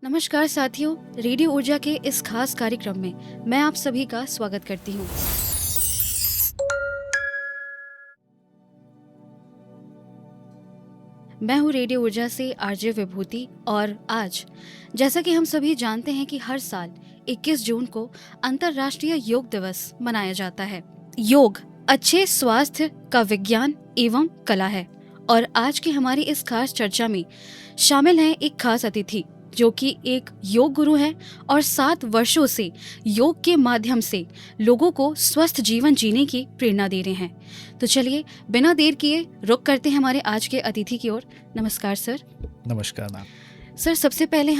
नमस्कार साथियों, रेडियो ऊर्जा के इस खास कार्यक्रम में मैं आप सभी का स्वागत करती हूँ। मैं हूँ रेडियो ऊर्जा से आरजे विभूति और आज जैसा कि हम सभी जानते हैं कि हर साल 21 जून को अंतर्राष्ट्रीय योग दिवस मनाया जाता है। योग अच्छे स्वास्थ्य का विज्ञान एवं कला है और आज की हमारी इस खास चर्चा में शामिल हैं एक खास अतिथि जो कि एक योग गुरु हैं और 7 वर्षों से योग के माध्यम से लोगों को स्वस्थ जीवन जीने की प्रेरणा दे रहे हैं। तो चलिए बिना देर किए रुक करते हैं हमारे आज के अतिथि की ओर। नमस्कार सर। नमस्कार मैम। सर सबसे पहले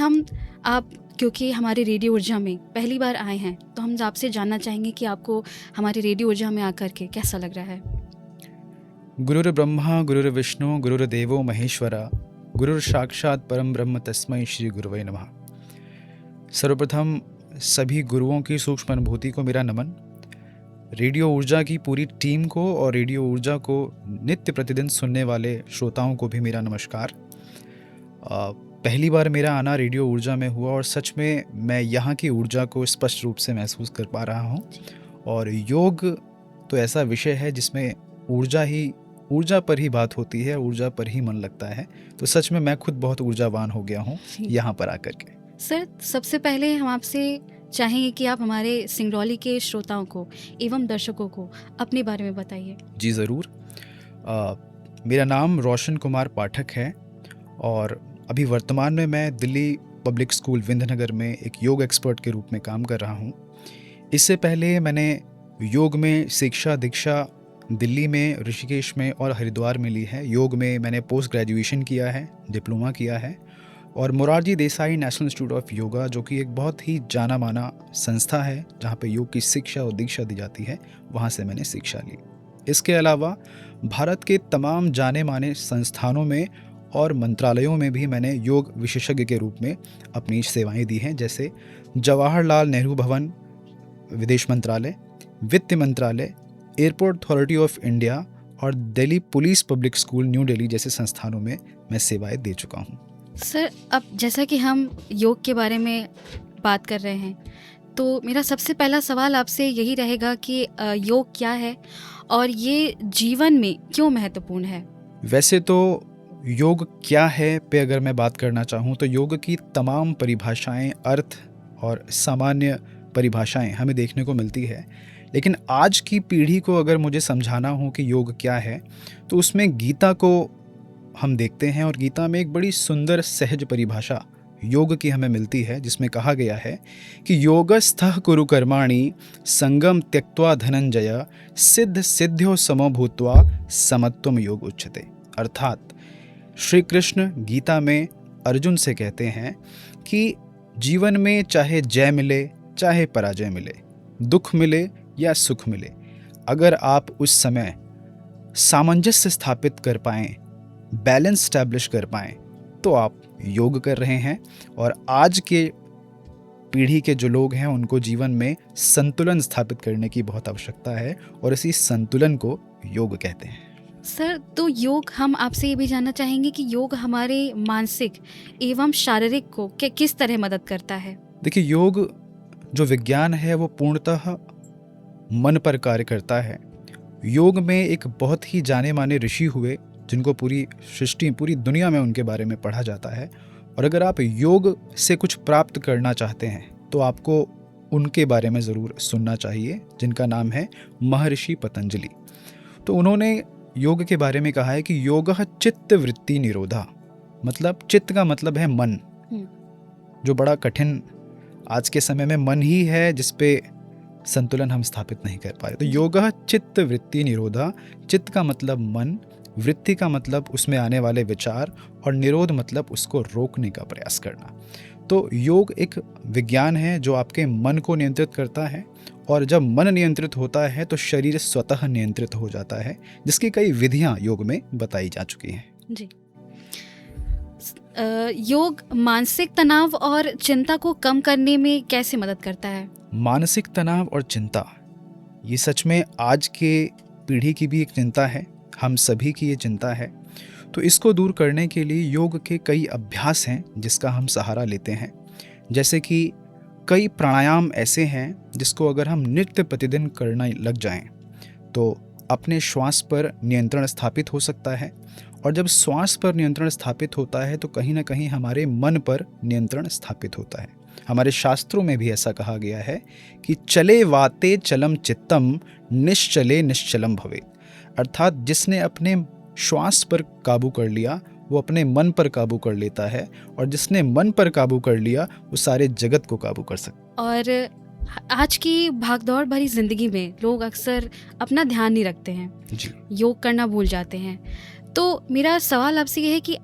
आप क्योंकि हमारे रेडियो ऊर्जा में पहली बार आए हैं तो हम आपसे जानना चाहेंगे कि आपको हमारे रेडियो ऊर्जा में आकर के कैसा लग रहा है। गुरुर्ब्रह्मा गुरुर्विष्णु गुरुर्देवो महेश्वरा गुरुर साक्षात परम ब्रह्म तस्मै श्री गुरुवे नमः। सर्वप्रथम सभी गुरुओं की सूक्ष्म अनुभूति को मेरा नमन, रेडियो ऊर्जा की पूरी टीम को और रेडियो ऊर्जा को नित्य प्रतिदिन सुनने वाले श्रोताओं को भी मेरा नमस्कार। पहली बार मेरा आना रेडियो ऊर्जा में हुआ और सच में मैं यहाँ की ऊर्जा को स्पष्ट रूप से महसूस कर पा रहा हूँ। और योग तो ऐसा विषय है जिसमें ऊर्जा पर ही बात होती है, ऊर्जा पर ही मन लगता है। तो सच में मैं खुद बहुत ऊर्जावान हो गया हूँ यहाँ पर आकर के। सर सबसे पहले हम आपसे चाहेंगे कि आप हमारे सिंगरौली के श्रोताओं को एवं दर्शकों को अपने बारे में बताइए। जी ज़रूर। मेरा नाम रोशन कुमार पाठक है और अभी वर्तमान में मैं दिल्ली पब्लिक स्कूल विंध्यनगर में एक योग एक्सपर्ट के रूप में काम कर रहा हूँ। इससे पहले मैंने योग में शिक्षा दीक्षा दिल्ली में, ऋषिकेश में और हरिद्वार में ली है। योग में मैंने पोस्ट ग्रेजुएशन किया है, डिप्लोमा किया है और Morarji Desai national institute of yoga जो कि एक बहुत ही जाना माना संस्था है जहाँ पे योग की शिक्षा और दीक्षा दी जाती है, वहाँ से मैंने शिक्षा ली। इसके अलावा भारत के तमाम जाने माने संस्थानों में और मंत्रालयों में भी मैंने योग विशेषज्ञ के रूप में अपनी सेवाएँ दी हैं, जैसे जवाहरलाल नेहरू भवन विदेश मंत्रालय, वित्त मंत्रालय, एयरपोर्ट अथॉरिटी ऑफ इंडिया और Delhi police public school new Delhi जैसे संस्थानों में मैं सेवाएं दे चुका हूं। सर अब जैसा कि हम योग के बारे में बात कर रहे हैं तो मेरा सबसे पहला सवाल आपसे यही रहेगा कि योग क्या है और ये जीवन में क्यों महत्वपूर्ण है। वैसे तो योग क्या है पे अगर मैं बात करना चाहूँ तो योग की तमाम परिभाषाएं, अर्थ और सामान्य परिभाषाएं हमें देखने को मिलती है, लेकिन आज की पीढ़ी को अगर मुझे समझाना हो कि योग क्या है तो उसमें गीता को हम देखते हैं और गीता में एक बड़ी सुंदर सहज परिभाषा योग की हमें मिलती है, जिसमें कहा गया है कि योगस्थः कुरु कर्माणि संगम त्यक्त्वा धनंजय सिद्ध सिद्ध्यो समो भूत्वा समत्वम योग उच्यते। अर्थात श्री कृष्ण गीता में अर्जुन से कहते हैं कि जीवन में चाहे जय मिले चाहे पराजय मिले, दुख मिले या सुख मिले, अगर आप उस समय सामंजस्य स्थापित कर पाएं, बैलेंस स्टैब्लिश कर पाएं, तो आप योग कर रहे हैं। और आज के पीढ़ी के जो लोग हैं उनको जीवन में संतुलन स्थापित करने की बहुत आवश्यकता है और इसी संतुलन को योग कहते हैं। सर तो योग हम आपसे ये भी जानना चाहेंगे कि योग हमारे मानसिक एवं शारीरिक को किस तरह मदद करता है। देखिए, योग जो विज्ञान है वो पूर्णतः मन पर कार्य करता है। योग में एक बहुत ही जाने माने ऋषि हुए जिनको पूरी सृष्टि, पूरी दुनिया में उनके बारे में पढ़ा जाता है। और अगर आप योग से कुछ प्राप्त करना चाहते हैं तो आपको उनके बारे में ज़रूर सुनना चाहिए, जिनका नाम है महर्षि पतंजलि। तो उन्होंने योग के बारे में कहा है कि योगः चित्त वृत्ति निरोधा, मतलब चित्त का मतलब है मन, जो बड़ा कठिन आज के समय में मन ही है जिस पे संतुलन हम स्थापित नहीं कर पा रहे। तो योगः चित्त वृत्ति निरोधा, चित्त का मतलब मन, वृत्ति का मतलब उसमें आने वाले विचार और निरोध मतलब उसको रोकने का प्रयास करना। तो योग एक विज्ञान है जो आपके मन को नियंत्रित करता है और जब मन नियंत्रित होता है तो शरीर स्वतः नियंत्रित हो जाता है, जिसकी कई विधियां योग में बताई जा चुकी हैं। जी। योग मानसिक तनाव और चिंता को कम करने में कैसे मदद करता है। मानसिक तनाव और चिंता ये सच में आज के पीढ़ी की भी एक चिंता है, हम सभी की ये चिंता है। तो इसको दूर करने के लिए योग के कई अभ्यास हैं जिसका हम सहारा लेते हैं। जैसे कि कई प्राणायाम ऐसे हैं जिसको अगर हम नित्य प्रतिदिन करना लग जाएं तो अपने श्वास पर नियंत्रण स्थापित हो सकता है। और जब श्वास पर नियंत्रण स्थापित होता है तो कहीं ना कहीं हमारे मन पर नियंत्रण स्थापित होता है। हमारे शास्त्रों में भी ऐसा कहा गया है कि चले वाते चलम चित्तम निश्चले निश्चलम भवेत्, अर्थात जिसने अपने श्वास पर काबू कर लिया वो अपने मन पर काबू कर लेता है, और जिसने मन पर काबू कर लिया वो सारे जगत को काबू कर सकता। और आज की भागदौड़ भरी जिंदगी में लोग अक्सर अपना ध्यान नहीं रखते हैं, जी योग करना भूल जाते हैं। तो मेरा सवाल आपसे ये है कि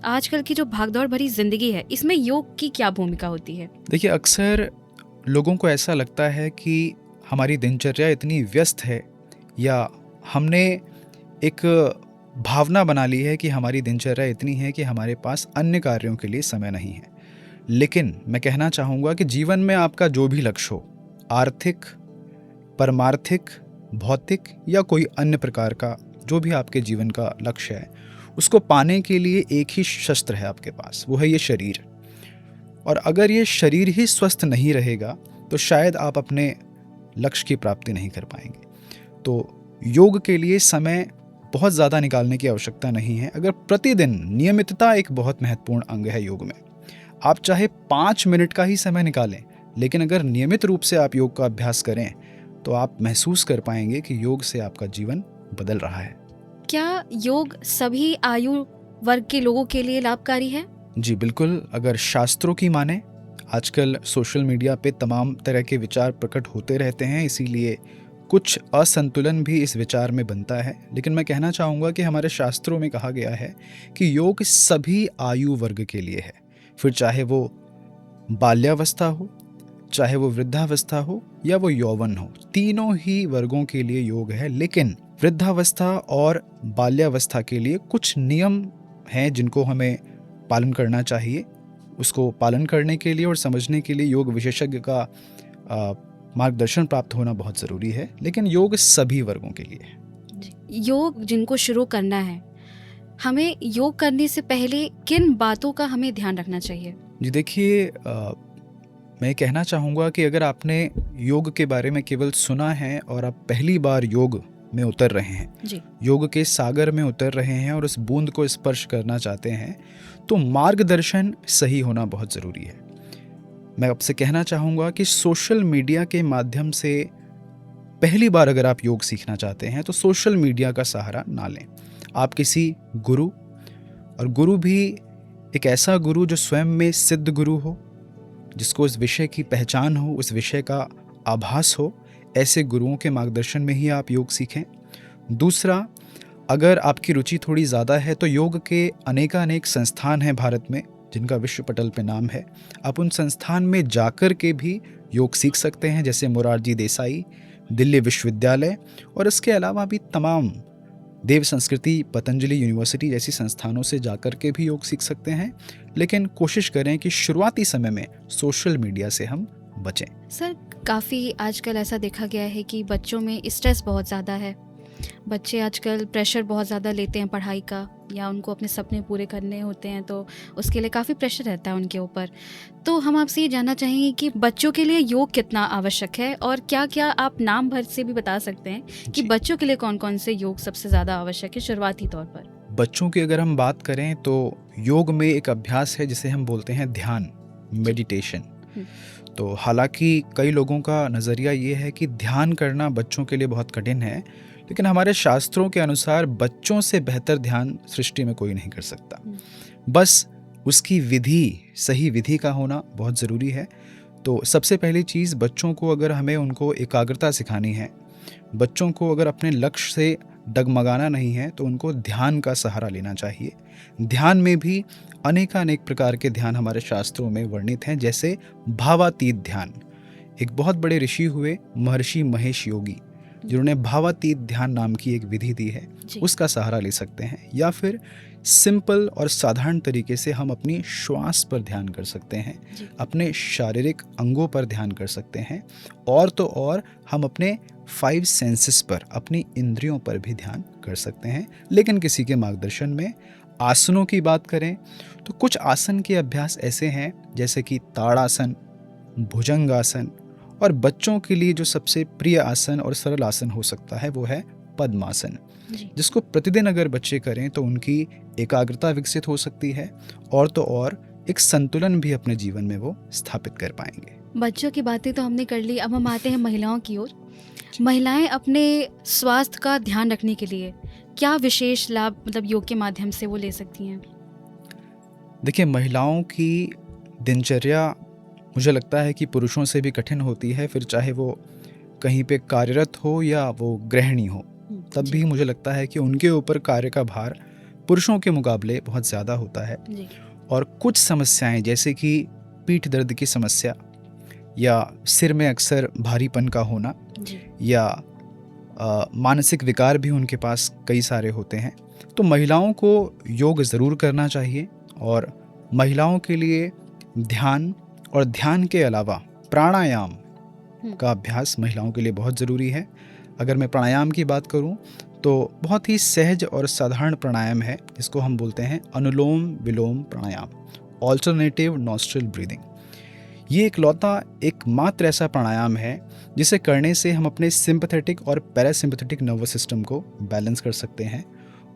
आजकल की जो भागदौड़ भरी जिंदगी है इसमें योग की क्या भूमिका होती है? देखिए, अक्सर लोगों को ऐसा लगता है कि हमारी दिनचर्या इतनी व्यस्त है, या हमने एक भावना बना ली है कि हमारी दिनचर्या इतनी है कि हमारे पास अन्य कार्यों के लिए समय नहीं है। लेकिन मैं कहना चाहूँगा कि जीवन में आपका जो भी लक्ष्य हो, आर्थिक, परमार्थिक, भौतिक या कोई अन्य प्रकार का जो भी आपके जीवन का लक्ष्य है, उसको पाने के लिए एक ही शस्त्र है आपके पास, वो है ये शरीर। और अगर ये शरीर ही स्वस्थ नहीं रहेगा तो शायद आप अपने लक्ष्य की प्राप्ति नहीं कर पाएंगे। तो योग के लिए समय बहुत ज़्यादा निकालने की आवश्यकता नहीं है। अगर प्रतिदिन नियमितता एक बहुत महत्वपूर्ण अंग है योग में। आप चाहे 5 मिनट का ही समय निकालें, लेकिन अगर नियमित रूप से आप योग का अभ्यास करें तो आप महसूस कर पाएंगे कि योग से आपका जीवन बदल रहा है। क्या योग सभी आयु वर्ग के लोगों के लिए लाभकारी है? जी बिल्कुल। अगर शास्त्रों की माने, आजकल सोशल मीडिया पे तमाम तरह के विचार प्रकट होते रहते हैं, इसीलिए कुछ असंतुलन भी इस विचार में बनता है। लेकिन मैं कहना चाहूँगा कि हमारे शास्त्रों में कहा गया है कि योग सभी आयु वर्ग के लिए है। फिर चाहे वो बाल्यावस्था हो, चाहे वो वृद्धावस्था हो या वो यौवन हो, तीनों ही वर्गों के लिए योग है। लेकिन वृद्धावस्था और बाल्यावस्था के लिए कुछ नियम हैं जिनको हमें पालन करना चाहिए। उसको पालन करने के लिए और समझने के लिए योग विशेषज्ञ का मार्गदर्शन प्राप्त होना बहुत ज़रूरी है। लेकिन योग सभी वर्गों के लिए है। योग जिनको शुरू करना है, हमें योग करने से पहले किन बातों का हमें ध्यान रखना चाहिए? जी देखिए, मैं कहना चाहूँगा कि अगर आपने योग के बारे में केवल सुना है और आप पहली बार योग में उतर रहे हैं, जी। योग के सागर में उतर रहे हैं और उस बूंद को स्पर्श करना चाहते हैं, तो मार्गदर्शन सही होना बहुत ज़रूरी है। मैं आपसे कहना चाहूँगा कि सोशल मीडिया के माध्यम से पहली बार अगर आप योग सीखना चाहते हैं तो सोशल मीडिया का सहारा ना लें। आप किसी गुरु, और गुरु भी एक ऐसा गुरु जो स्वयं में सिद्ध गुरु हो, जिसको उस विषय की पहचान हो, उस विषय का आभास हो, ऐसे गुरुओं के मार्गदर्शन में ही आप योग सीखें। दूसरा, अगर आपकी रुचि थोड़ी ज़्यादा है तो योग के अनेक संस्थान हैं भारत में जिनका विश्व पटल पे नाम है। आप उन संस्थान में जाकर के भी योग सीख सकते हैं, जैसे मोरारजी देसाई, दिल्ली विश्वविद्यालय, और इसके अलावा भी तमाम देव संस्कृति, पतंजलि यूनिवर्सिटी जैसी संस्थानों से जाकर के भी योग सीख सकते हैं। लेकिन कोशिश करें कि शुरुआती समय में सोशल मीडिया से हम बचें। सर, काफ़ी आजकल ऐसा देखा गया है कि बच्चों में स्ट्रेस बहुत ज़्यादा है। बच्चे आजकल प्रेशर बहुत ज़्यादा लेते हैं पढ़ाई का, या उनको अपने सपने पूरे करने होते हैं तो उसके लिए काफ़ी प्रेशर रहता है उनके ऊपर। तो हम आपसे ये जानना चाहेंगे कि बच्चों के लिए योग कितना आवश्यक है, और क्या क्या आप नाम भर से भी बता सकते हैं कि बच्चों के लिए कौन कौन से योग सबसे ज़्यादा आवश्यक है शुरुआती तौर पर? बच्चों की अगर हम बात करें तो योग में एक अभ्यास है जिसे हम बोलते हैं ध्यान, मेडिटेशन। तो हालांकि कई लोगों का नज़रिया ये है कि ध्यान करना बच्चों के लिए बहुत कठिन है, लेकिन हमारे शास्त्रों के अनुसार बच्चों से बेहतर ध्यान सृष्टि में कोई नहीं कर सकता। बस उसकी विधि, सही विधि का होना बहुत ज़रूरी है। तो सबसे पहली चीज़, बच्चों को अगर हमें उनको एकाग्रता सिखानी है, बच्चों को अगर अपने लक्ष्य से डगमगाना नहीं है, तो उनको ध्यान का सहारा लेना चाहिए। ध्यान में भी अनेक प्रकार के ध्यान हमारे शास्त्रों में वर्णित हैं, जैसे भावातीत ध्यान। एक बहुत बड़े ऋषि हुए महर्षि महेश योगी, जिन्होंने भावातीत ध्यान नाम की एक विधि दी है, उसका सहारा ले सकते हैं। या फिर सिंपल और साधारण तरीके से हम अपनी श्वास पर ध्यान कर सकते हैं, अपने शारीरिक अंगों पर ध्यान कर सकते हैं, और तो और हम अपने 5 सेंसेस पर, अपनी इंद्रियों पर भी ध्यान कर सकते हैं। लेकिन किसी के मार्गदर्शन में आसनों की बात करें तो कुछ आसन के अभ्यास ऐसे हैं जैसे कि ताड़ासन, भुजंगासन, और बच्चों के लिए जो सबसे प्रिय आसन और सरल आसन हो सकता है वो है पद्मासन, जी। जिसको प्रतिदिन अगर बच्चे करें तो उनकी एकाग्रता विकसित हो सकती है और तो और एक संतुलन भी अपने जीवन में वो स्थापित कर पाएंगे। बच्चों की बातें तो हमने कर ली, अब हम आते हैं महिलाओं की ओर। महिलाएं अपने स्वास्थ्य का ध्यान रखने के लिए क्या विशेष लाभ मतलब योग के माध्यम से वो ले सकती हैं? देखिए, महिलाओं की दिनचर्या मुझे लगता है कि पुरुषों से भी कठिन होती है, फिर चाहे वो कहीं पे कार्यरत हो या वो गृहिणी हो, तब जी। भी मुझे लगता है कि उनके ऊपर कार्य का भार पुरुषों के मुकाबले बहुत ज़्यादा होता है। जी। और कुछ समस्याएं जैसे कि पीठ दर्द की समस्या या सिर में अक्सर भारीपन का होना जी। या मानसिक विकार भी उनके पास कई सारे होते हैं, तो महिलाओं को योग ज़रूर करना चाहिए। और महिलाओं के लिए ध्यान और ध्यान के अलावा प्राणायाम का अभ्यास महिलाओं के लिए बहुत ज़रूरी है। अगर मैं प्राणायाम की बात करूं तो बहुत ही सहज और साधारण प्राणायाम है, जिसको हम बोलते हैं अनुलोम विलोम प्राणायाम, ऑल्टरनेटिव नॉस्ट्रल ब्रीदिंग। ये इकलौता एकमात्र ऐसा प्राणायाम है जिसे करने से हम अपने सिंपैथेटिक और पैरासिम्पैथेटिक नर्वस सिस्टम को बैलेंस कर सकते हैं।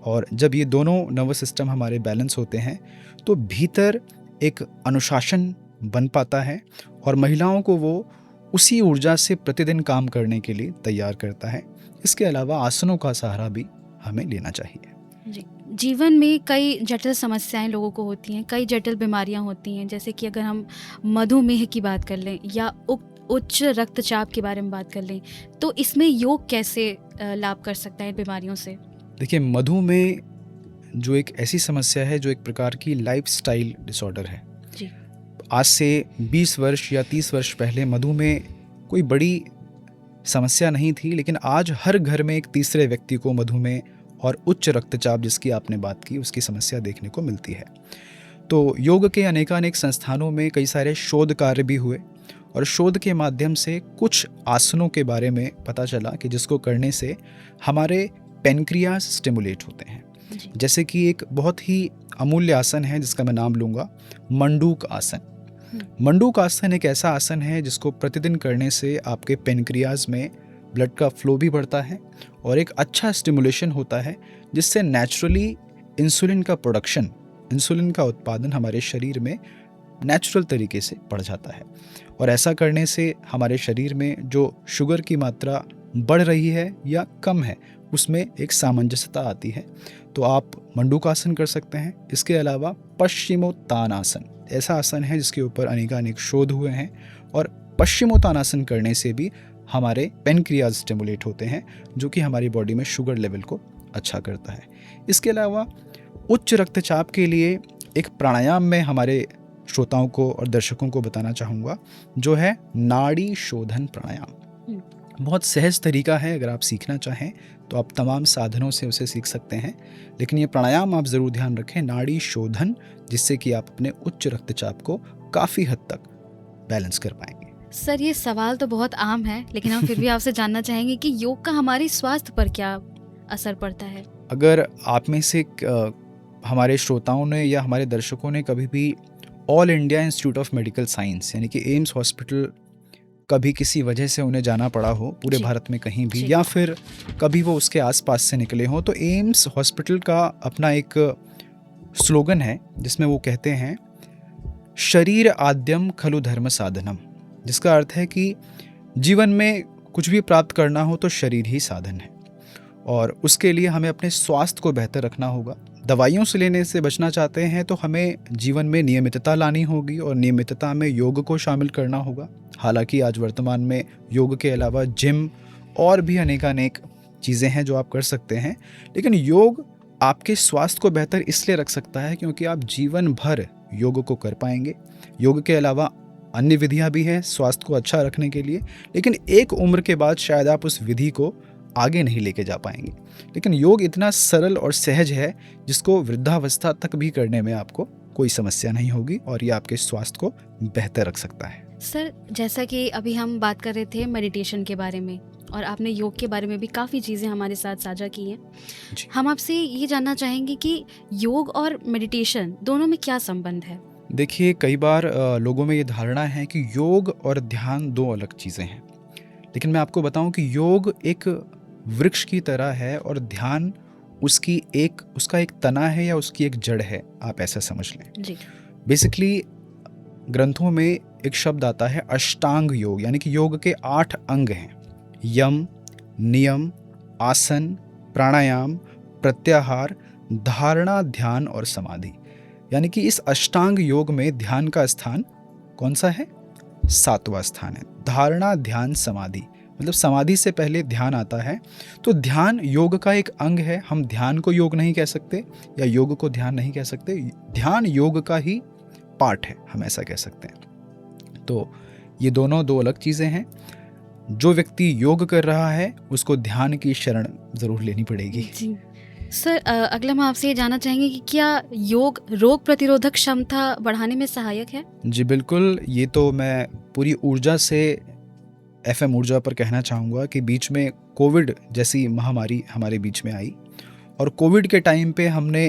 और जब ये दोनों नर्वस सिस्टम हमारे बैलेंस होते हैं तो भीतर एक अनुशासन बन पाता है और महिलाओं को वो उसी ऊर्जा से प्रतिदिन काम करने के लिए तैयार करता है। इसके अलावा आसनों का सहारा भी हमें लेना चाहिए। जी। जीवन में कई जटिल समस्याएं लोगों को होती हैं, कई जटिल बीमारियां होती हैं, जैसे कि अगर हम मधुमेह की बात कर लें या उच्च रक्तचाप के बारे में बात कर लें, तो इसमें योग कैसे लाभ कर सकता है इन बीमारियों से? देखिए, मधुमेह जो एक ऐसी समस्या है जो एक प्रकार की लाइफस्टाइल डिसऑर्डर है। जी। आज से 20 वर्ष या 30 वर्ष पहले मधुमेह कोई बड़ी समस्या नहीं थी, लेकिन आज हर घर में एक तीसरे व्यक्ति को मधुमेह और उच्च रक्तचाप, जिसकी आपने बात की, उसकी समस्या देखने को मिलती है। तो योग के अनेकानेक संस्थानों में कई सारे शोध कार्य भी हुए और शोध के माध्यम से कुछ आसनों के बारे में पता चला कि जिसको करने से हमारे पेनक्रियाज स्टिमुलेट होते हैं। जी। जैसे कि एक बहुत ही अमूल्य आसन है जिसका मैं नाम लूँगा, मंडूक आसन। मंडूक आसन एक ऐसा आसन है जिसको प्रतिदिन करने से आपके पेनक्रियाज में ब्लड का फ्लो भी बढ़ता है और एक अच्छा स्टिमुलेशन होता है, जिससे नेचुरली इंसुलिन का प्रोडक्शन, इंसुलिन का उत्पादन हमारे शरीर में नेचुरल तरीके से बढ़ जाता है। और ऐसा करने से हमारे शरीर में जो शुगर की मात्रा बढ़ रही है या कम है, उसमें एक सामंजस्यता आती है। तो आप मंडूकासन कर सकते हैं। इसके अलावा पश्चिमोत्तानासन ऐसा आसन है जिसके ऊपर अनेकानेक शोध हुए हैं और पश्चिमोत्तानासन करने से भी हमारे पेनक्रियाज स्टिमुलेट होते हैं, जो कि हमारी बॉडी में शुगर लेवल को अच्छा करता है। इसके अलावा उच्च रक्तचाप के लिए एक प्राणायाम में हमारे श्रोताओं को और दर्शकों को बताना चाहूँगा, जो है नाड़ी शोधन प्राणायाम। बहुत सहज तरीका है, अगर आप सीखना चाहें तो आप तमाम साधनों से उसे सीख सकते हैं, लेकिन ये प्राणायाम आप ज़रूर ध्यान रखें, नाड़ी शोधन, जिससे कि आप अपने उच्च रक्तचाप को काफ़ी हद तक बैलेंस कर पाएंगे। सर, ये सवाल तो बहुत आम है, लेकिन हम फिर भी आपसे जानना चाहेंगे कि योग का हमारे स्वास्थ्य पर क्या असर पड़ता है? अगर आप में से हमारे श्रोताओं ने या हमारे दर्शकों ने कभी भी all India institute of medical science यानी कि एम्स हॉस्पिटल कभी किसी वजह से उन्हें जाना पड़ा हो पूरे भारत में कहीं भी, या फिर कभी वो उसके आसपास से निकले हो, तो एम्स हॉस्पिटल का अपना एक स्लोगन है जिसमें वो कहते हैं, शरीर आद्यम खलु धर्म साधनम, जिसका अर्थ है कि जीवन में कुछ भी प्राप्त करना हो तो शरीर ही साधन है और उसके लिए हमें अपने स्वास्थ्य को बेहतर रखना होगा। दवाइयों से लेने से बचना चाहते हैं तो हमें जीवन में नियमितता लानी होगी और नियमितता में योग को शामिल करना होगा। हालांकि आज वर्तमान में योग के अलावा जिम और भी अनेकानेक चीज़ें हैं जो आप कर सकते हैं, लेकिन योग आपके स्वास्थ्य को बेहतर इसलिए रख सकता है क्योंकि आप जीवन भर योग को कर पाएंगे। योग के अलावा अन्य विधियां भी हैं स्वास्थ्य को अच्छा रखने के लिए, लेकिन एक उम्र के बाद शायद आप उस विधि को आगे नहीं लेके जा पाएंगे। लेकिन योग इतना सरल और सहज है जिसको वृद्धावस्था तक भी करने में आपको कोई समस्या नहीं होगी और ये आपके स्वास्थ्य को बेहतर रख सकता है। सर, जैसा कि अभी हम बात कर रहे थे मेडिटेशन के बारे में, और आपने योग के बारे में भी काफ़ी चीज़ें हमारे साथ साझा की हैं। जी। हम आपसे ये जानना चाहेंगे कि योग और मेडिटेशन दोनों में क्या संबंध है? देखिए, कई बार लोगों में ये धारणा है कि योग और ध्यान 2 अलग चीज़ें हैं। लेकिन मैं आपको बताऊं कि योग एक वृक्ष की तरह है और ध्यान उसका एक तना है या उसकी एक जड़ है, आप ऐसा समझ लें। जी। बेसिकली ग्रंथों में एक शब्द आता है अष्टांग योग, यानी कि योग के 8 अंग हैं। यम, नियम, आसन, प्राणायाम, प्रत्याहार, धारणा, ध्यान और समाधि। यानी कि इस अष्टांग योग में ध्यान का स्थान कौन सा है? 7वां स्थान है। धारणा, ध्यान, समाधि, मतलब समाधि से पहले ध्यान आता है। तो ध्यान योग का एक अंग है। हम ध्यान को योग नहीं कह सकते या योग को ध्यान नहीं कह सकते। ध्यान योग का ही पार्ट है, हम ऐसा कह सकते हैं। तो ये दोनों 2 अलग चीज़ें हैं। जो व्यक्ति योग कर रहा है उसको ध्यान की शरण ज़रूर लेनी पड़ेगी। जी सर, अगला हम आपसे ये जानना चाहेंगे कि क्या योग रोग प्रतिरोधक क्षमता बढ़ाने में सहायक है? जी बिल्कुल, ये तो मैं पूरी ऊर्जा से एफएम ऊर्जा पर कहना चाहूँगा कि बीच में कोविड जैसी महामारी हमारे बीच में आई और कोविड के टाइम पे हमने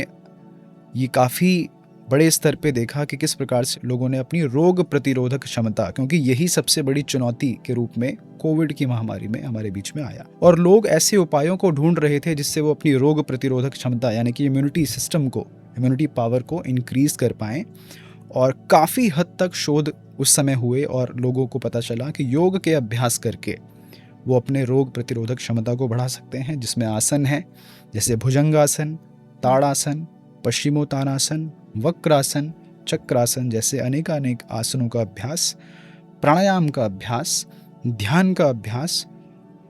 ये काफ़ी बड़े स्तर पे देखा कि किस प्रकार से लोगों ने अपनी रोग प्रतिरोधक क्षमता, क्योंकि यही सबसे बड़ी चुनौती के रूप में कोविड की महामारी में हमारे बीच में आया, और लोग ऐसे उपायों को ढूंढ रहे थे जिससे वो अपनी रोग प्रतिरोधक क्षमता यानी कि इम्यूनिटी पावर को इंक्रीज कर पाएं। और काफ़ी हद तक शोध उस समय हुए और लोगों को पता चला कि योग के अभ्यास करके वो अपने रोग प्रतिरोधक क्षमता को बढ़ा सकते हैं, जिसमें आसन है जैसे भुजंगासन, ताड़ासन, पश्चिमोत्तानासन, वक्रासन, चक्रासन जैसे अनेकानेक आसनों का अभ्यास, प्राणायाम का अभ्यास, ध्यान का अभ्यास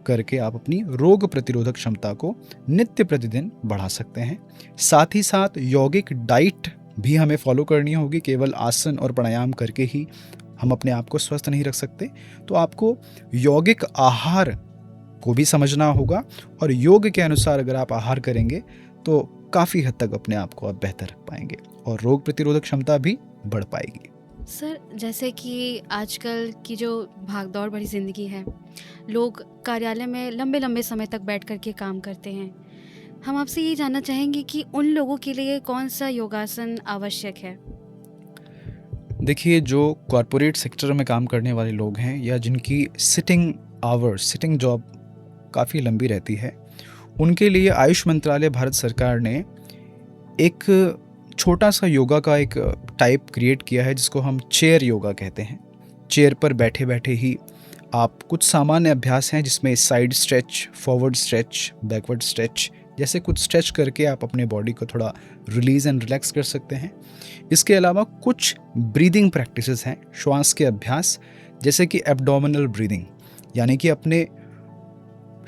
करके आप अपनी रोग प्रतिरोधक क्षमता को नित्य प्रतिदिन बढ़ा सकते हैं। साथ ही साथ यौगिक डाइट भी हमें फॉलो करनी होगी। केवल आसन और प्राणायाम करके ही हम अपने आप को स्वस्थ नहीं रख सकते, तो आपको यौगिक आहार को भी समझना होगा और योग के अनुसार अगर आप आहार करेंगे तो काफ़ी हद तक अपने आप को आप बेहतर रख पाएंगे और रोग प्रतिरोधक क्षमता भी बढ़ पाएगी। सर, जैसे कि आजकल की जो भागदौड़ भरी ज़िंदगी है, लोग कार्यालय में लंबे लंबे समय तक बैठ कर के काम करते हैं। हम आपसे ये जानना चाहेंगे कि उन लोगों के लिए कौन सा योगासन आवश्यक है? देखिए, जो कॉरपोरेट सेक्टर में काम करने वाले लोग हैं या जिनकी सिटिंग जॉब काफ़ी लंबी रहती है, उनके लिए आयुष मंत्रालय भारत सरकार ने एक छोटा सा योगा का एक टाइप क्रिएट किया है जिसको हम चेयर योगा कहते हैं। चेयर पर बैठे बैठे ही आप कुछ सामान्य अभ्यास हैं जिसमें side stretch, forward stretch, backward stretch जैसे कुछ स्ट्रेच करके आप अपने बॉडी को थोड़ा रिलीज एंड रिलैक्स कर सकते हैं। इसके अलावा कुछ ब्रीदिंग प्रैक्टिसेस हैं, श्वास के अभ्यास, जैसे कि एब्डोमिनल ब्रीदिंग, यानी कि अपने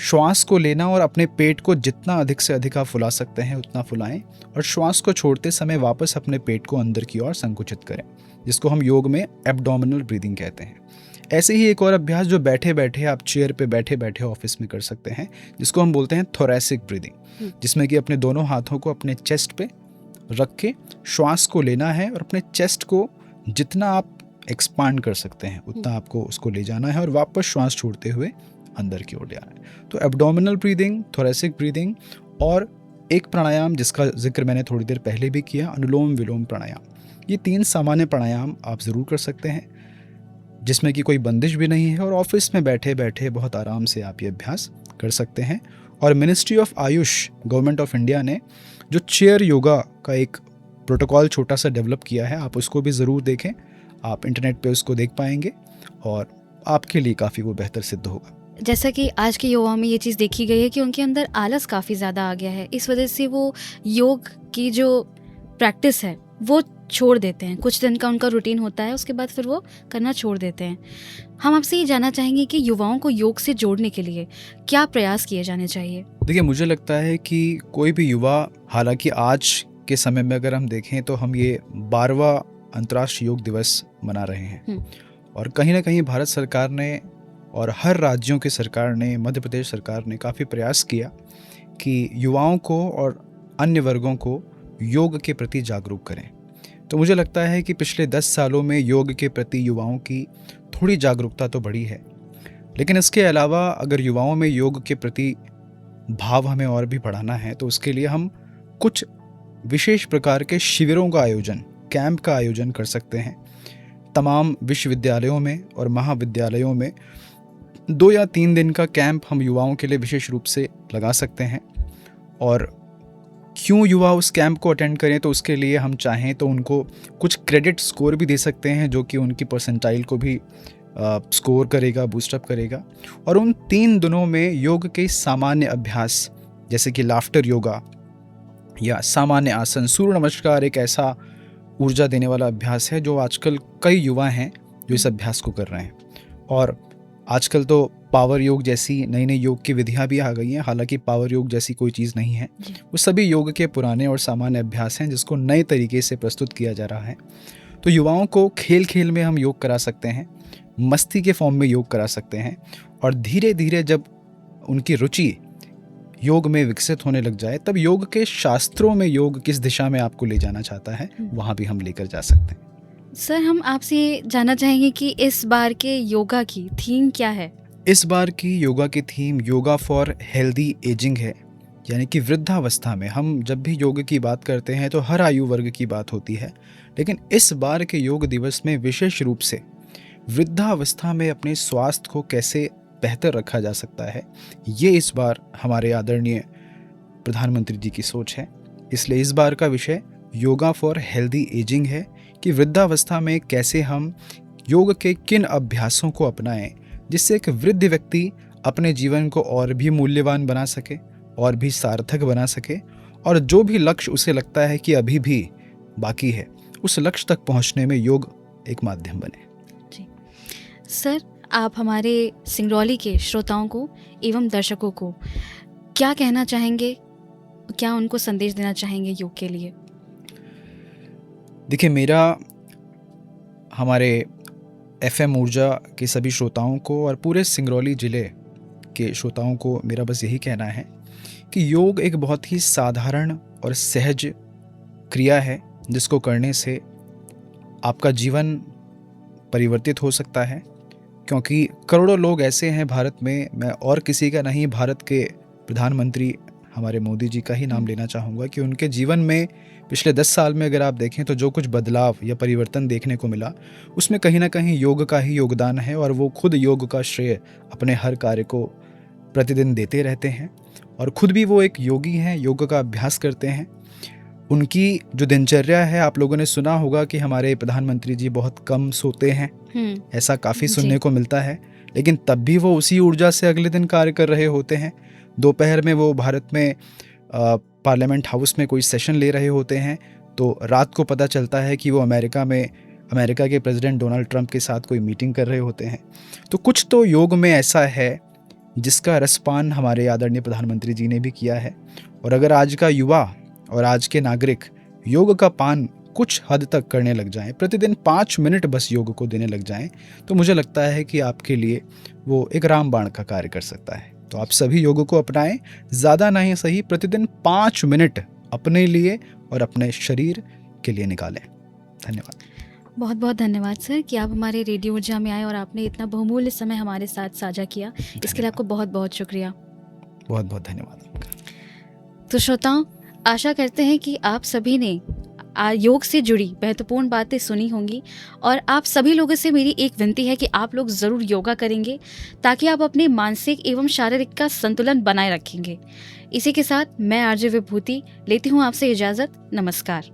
श्वास को लेना और अपने पेट को जितना अधिक से अधिक आप फुला सकते हैं उतना फुलाएं और श्वास को छोड़ते समय वापस अपने पेट को अंदर की ओर संकुचित करें, जिसको हम योग में एब्डोमिनल ब्रीदिंग कहते हैं। ऐसे ही एक और अभ्यास जो बैठे बैठे आप चेयर पे बैठे बैठे ऑफिस में कर सकते हैं, जिसको हम बोलते हैं थोरैसिक ब्रीदिंग, जिसमें कि अपने दोनों हाथों को अपने चेस्ट पे रख के श्वास को लेना है और अपने चेस्ट को जितना आप एक्सपांड कर सकते हैं उतना आपको उसको ले जाना है और वापस श्वास छोड़ते हुए अंदर की ओर ले आना है। तो एब्डोमिनल ब्रीदिंग, थोरैसिक ब्रीदिंग और एक प्राणायाम जिसका जिक्र मैंने थोड़ी देर पहले भी किया, अनुलोम विलोम प्राणायाम, ये 3 सामान्य प्राणायाम आप ज़रूर कर सकते हैं जिसमें कि कोई बंदिश भी नहीं है और ऑफिस में बैठे बैठे बहुत आराम से आप ये अभ्यास कर सकते हैं। और ministry of Ayush, government of India ने जो चेयर योगा का एक प्रोटोकॉल छोटा सा डेवलप किया है, आप उसको भी ज़रूर देखें। आप इंटरनेट पे उसको देख पाएंगे और आपके लिए काफ़ी वो बेहतर सिद्ध होगा। जैसा कि आज के युवाओं में ये चीज़ देखी गई है कि उनके अंदर आलस काफ़ी ज़्यादा आ गया है, इस वजह से वो योग की जो प्रैक्टिस है वो छोड़ देते हैं। कुछ दिन का उनका रूटीन होता है, उसके बाद फिर वो करना छोड़ देते हैं। हम आपसे ये जानना चाहेंगे कि युवाओं को योग से जोड़ने के लिए क्या प्रयास किए जाने चाहिए? देखिए, मुझे लगता है कि कोई भी युवा, हालांकि आज के समय में अगर हम देखें तो हम ये 12वां अंतर्राष्ट्रीय योग दिवस मना रहे हैं और कहीं ना कहीं भारत सरकार ने और हर राज्यों की सरकार ने, मध्य प्रदेश सरकार ने काफ़ी प्रयास किया कि युवाओं को और अन्य वर्गों को योग के प्रति जागरूक करें। तो मुझे लगता है कि पिछले 10 सालों में योग के प्रति युवाओं की थोड़ी जागरूकता तो बढ़ी है। लेकिन इसके अलावा अगर युवाओं में योग के प्रति भाव हमें और भी बढ़ाना है तो उसके लिए हम कुछ विशेष प्रकार के शिविरों का आयोजन, कैंप का आयोजन कर सकते हैं। तमाम विश्वविद्यालयों में और महाविद्यालयों में 2 या 3 दिन का कैंप हम युवाओं के लिए विशेष रूप से लगा सकते हैं। और क्यों युवा उस कैंप को अटेंड करें, तो उसके लिए हम चाहें तो उनको कुछ क्रेडिट स्कोर भी दे सकते हैं जो कि उनकी परसेंटाइल को भी स्कोर करेगा, बूस्टअप करेगा। और उन 3 दिनों में योग के सामान्य अभ्यास जैसे कि लाफ्टर योगा या सामान्य आसन, सूर्य नमस्कार एक ऐसा ऊर्जा देने वाला अभ्यास है जो आजकल कई युवा हैं जो इस अभ्यास को कर रहे हैं। और आजकल तो पावर योग जैसी नई नई योग की विधियां भी आ गई हैं। हालांकि पावर योग जैसी कोई चीज़ नहीं है, वो सभी योग के पुराने और सामान्य अभ्यास हैं जिसको नए तरीके से प्रस्तुत किया जा रहा है। तो युवाओं को खेल खेल में हम योग करा सकते हैं, मस्ती के फॉर्म में योग करा सकते हैं। और धीरे धीरे जब उनकी रुचि योग में विकसित होने लग जाए तब योग के शास्त्रों में योग किस दिशा में आपको ले जाना चाहता है वहाँ भी हम लेकर जा सकते हैं। सर, हम आपसे ये जानना चाहेंगे कि इस बार के योगा की थीम क्या है? इस बार की योगा की theme yoga for healthy ageing है, यानी कि वृद्धावस्था में। हम जब भी योग की बात करते हैं तो हर आयु वर्ग की बात होती है, लेकिन इस बार के योग दिवस में विशेष रूप से वृद्धावस्था में अपने स्वास्थ्य को कैसे बेहतर रखा जा सकता है, ये इस बार हमारे आदरणीय प्रधानमंत्री जी की सोच है। इसलिए इस बार का विषय योगा फॉर हेल्दी एजिंग है कि वृद्धावस्था में कैसे हम योग के किन अभ्यासों को अपनाएं जिससे एक वृद्ध व्यक्ति अपने जीवन को और भी मूल्यवान बना सके, और भी सार्थक बना सके, और जो भी लक्ष्य उसे लगता है कि अभी भी बाकी है उस लक्ष्य तक पहुंचने में योग एक माध्यम बने। जी सर, आप हमारे सिंगरौली के श्रोताओं को एवं दर्शकों को क्या कहना चाहेंगे, क्या उनको संदेश देना चाहेंगे योग के लिए? देखिए, मेरा हमारे FM ऊर्जा के सभी श्रोताओं को और पूरे सिंगरौली ज़िले के श्रोताओं को मेरा बस यही कहना है कि योग एक बहुत ही साधारण और सहज क्रिया है जिसको करने से आपका जीवन परिवर्तित हो सकता है। क्योंकि करोड़ों लोग ऐसे हैं भारत में, मैं और किसी का नहीं, भारत के प्रधानमंत्री हमारे मोदी जी का ही नाम लेना चाहूँगा, कि उनके जीवन में पिछले 10 साल में अगर आप देखें तो जो कुछ बदलाव या परिवर्तन देखने को मिला उसमें कहीं ना कहीं योग का ही योगदान है। और वो खुद योग का श्रेय अपने हर कार्य को प्रतिदिन देते रहते हैं, और खुद भी वो एक योगी हैं, योग का अभ्यास करते हैं। उनकी जो दिनचर्या है, आप लोगों ने सुना होगा कि हमारे प्रधानमंत्री जी बहुत कम सोते हैं, ऐसा काफ़ी सुनने को मिलता है, लेकिन तब भी वो उसी ऊर्जा से अगले दिन कार्य कर रहे होते हैं। दोपहर में वो भारत में पार्लियामेंट हाउस में कोई सेशन ले रहे होते हैं, तो रात को पता चलता है कि वो अमेरिका के प्रेसिडेंट डोनाल्ड ट्रंप के साथ कोई मीटिंग कर रहे होते हैं। तो कुछ तो योग में ऐसा है जिसका रसपान हमारे आदरणीय प्रधानमंत्री जी ने भी किया है। और अगर आज का युवा और आज के नागरिक योग का पान कुछ हद तक करने लग जाएं, प्रतिदिन 5 मिनट बस योग को देने लग जाएं, तो मुझे लगता है कि आपके लिए वो एक रामबाण का कार्य कर सकता है। तो आप सभी योग को अपनाएं, ज़्यादा नहीं सही, प्रतिदिन 5 मिनट अपने लिए और अपने शरीर के लिए निकालें। धन्यवाद। बहुत बहुत धन्यवाद सर कि आप हमारे रेडियो ऊर्जा में आए और आपने इतना बहुमूल्य समय हमारे साथ साझा किया। इसके लिए आपको बहुत बहुत शुक्रिया। बहुत बहुत धन्यवाद। तो श्रोताओं, आशा करते हैं कि आप सभी ने योग से जुड़ी महत्वपूर्ण बातें सुनी होंगी, और आप सभी लोगों से मेरी एक विनती है कि आप लोग ज़रूर योगा करेंगे ताकि आप अपने मानसिक एवं शारीरिक का संतुलन बनाए रखेंगे। इसी के साथ मैं आरजे विभूति लेती हूँ आपसे इजाज़त। नमस्कार।